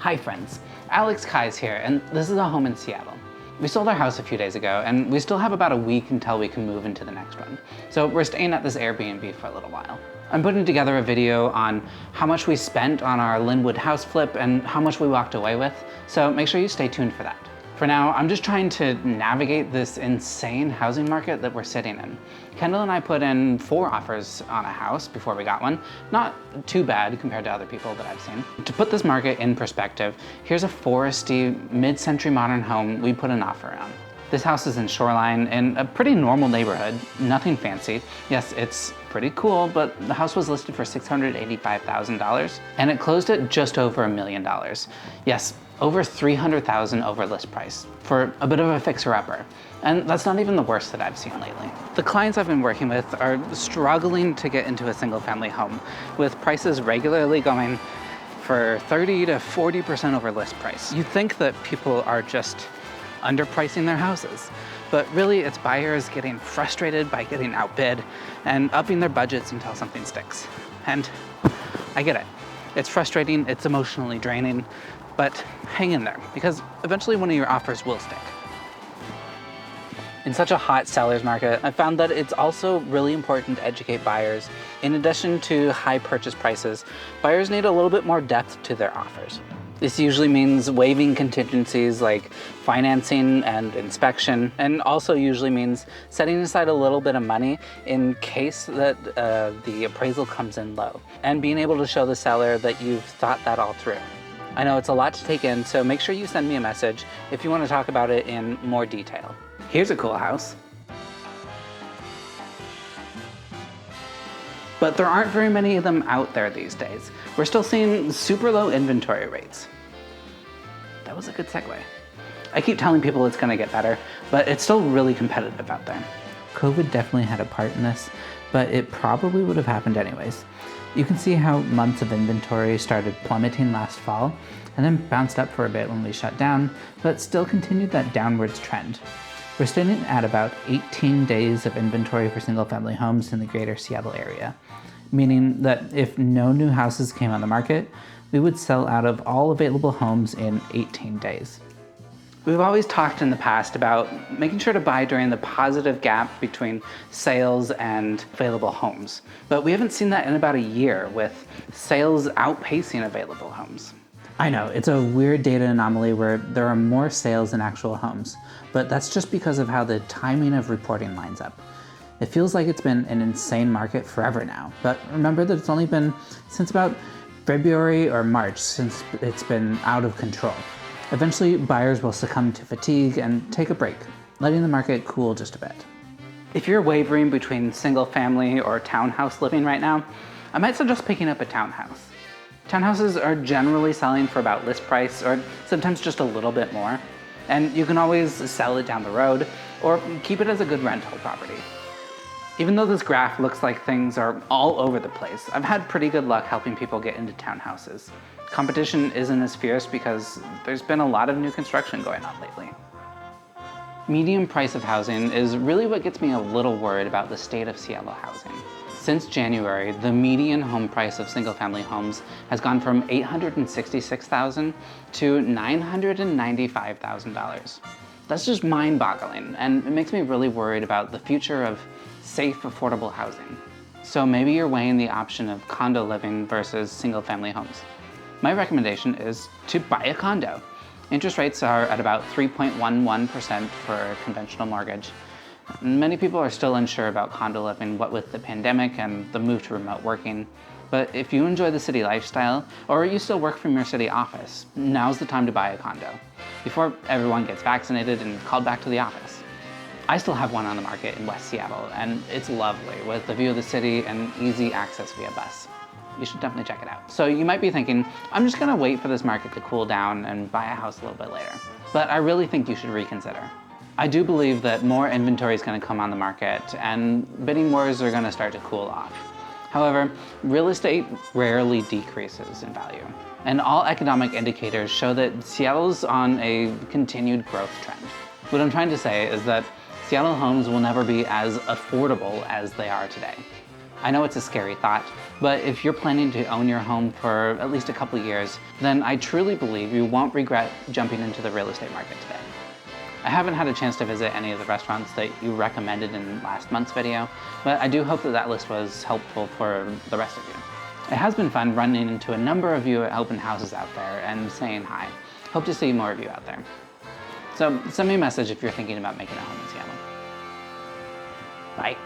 Hi friends, Alex Kais here, and this is a home in Seattle. We sold our house a few days ago, and we still have about a week until we can move into the next one. So we're staying at this Airbnb for a little while. I'm putting together a video on how much we spent on our Linwood house flip and how much we walked away with, so make sure you stay tuned for that. For now, I'm just trying to navigate this insane housing market that we're sitting in. Kendall and I put in 4 offers on a house before we got one. Not too bad compared to other people that I've seen. To put this market in perspective, here's a foresty, mid-century modern home we put an offer on. This house is in Shoreline in a pretty normal neighborhood, nothing fancy. Yes, it's pretty cool, but the house was listed for $685,000 and it closed at just over $1 million. Yes, over $300,000 over list price for a bit of a fixer-upper. And that's not even the worst that I've seen lately. The clients I've been working with are struggling to get into a single-family home, with prices regularly going for 30 to 40% over list price. You'd think that people are just underpricing their houses, but really it's buyers getting frustrated by getting outbid and upping their budgets until something sticks. And I get it. It's frustrating, it's emotionally draining, but hang in there, because eventually one of your offers will stick. In such a hot seller's market, I found that it's also really important to educate buyers. In addition to high purchase prices, buyers need a little bit more depth to their offers. This usually means waiving contingencies like financing and inspection, and also usually means setting aside a little bit of money in case that the appraisal comes in low, and being able to show the seller that you've thought that all through. I know it's a lot to take in, so make sure you send me a message if you want to talk about it in more detail. Here's a cool house. But there aren't very many of them out there these days. We're still seeing super low inventory rates. That was a good segue. I keep telling people it's gonna get better, but it's still really competitive out there. COVID definitely had a part in this, but it probably would have happened anyways. You can see how months of inventory started plummeting last fall and then bounced up for a bit when we shut down, but still continued that downwards trend. We're sitting at about 18 days of inventory for single-family homes in the greater Seattle area, meaning that if no new houses came on the market, we would sell out of all available homes in 18 days. We've always talked in the past about making sure to buy during the positive gap between sales and available homes, but we haven't seen that in about a year, with sales outpacing available homes. I know, it's a weird data anomaly where there are more sales than actual homes, but that's just because of how the timing of reporting lines up. It feels like it's been an insane market forever now, but remember that it's only been since about February or March since it's been out of control. Eventually, buyers will succumb to fatigue and take a break, letting the market cool just a bit. If you're wavering between single-family or townhouse living right now, I might suggest picking up a townhouse. Townhouses are generally selling for about list price, or sometimes just a little bit more, and you can always sell it down the road or keep it as a good rental property. Even though this graph looks like things are all over the place, I've had pretty good luck helping people get into townhouses. Competition isn't as fierce because there's been a lot of new construction going on lately. Median price of housing is really what gets me a little worried about the state of Seattle housing. Since January, the median home price of single-family homes has gone from $866,000 to $995,000. That's just mind-boggling, and it makes me really worried about the future of safe, affordable housing. So maybe you're weighing the option of condo living versus single-family homes. My recommendation is to buy a condo. Interest rates are at about 3.11% for a conventional mortgage. Many people are still unsure about condo living, what with the pandemic and the move to remote working. But if you enjoy the city lifestyle, or you still work from your city office, now's the time to buy a condo, before everyone gets vaccinated and called back to the office. I still have one on the market in West Seattle, and it's lovely, with the view of the city and easy access via bus. You should definitely check it out. So you might be thinking, I'm just gonna wait for this market to cool down and buy a house a little bit later. But I really think you should reconsider. I do believe that more inventory is gonna come on the market and bidding wars are gonna start to cool off. However, real estate rarely decreases in value. And all economic indicators show that Seattle's on a continued growth trend. What I'm trying to say is that Seattle homes will never be as affordable as they are today. I know it's a scary thought, but if you're planning to own your home for at least a couple years, then I truly believe you won't regret jumping into the real estate market today. I haven't had a chance to visit any of the restaurants that you recommended in last month's video, but I do hope that that list was helpful for the rest of you. It has been fun running into a number of you at open houses out there and saying hi. Hope to see more of you out there. So send me a message if you're thinking about making a home in Seattle. Bye.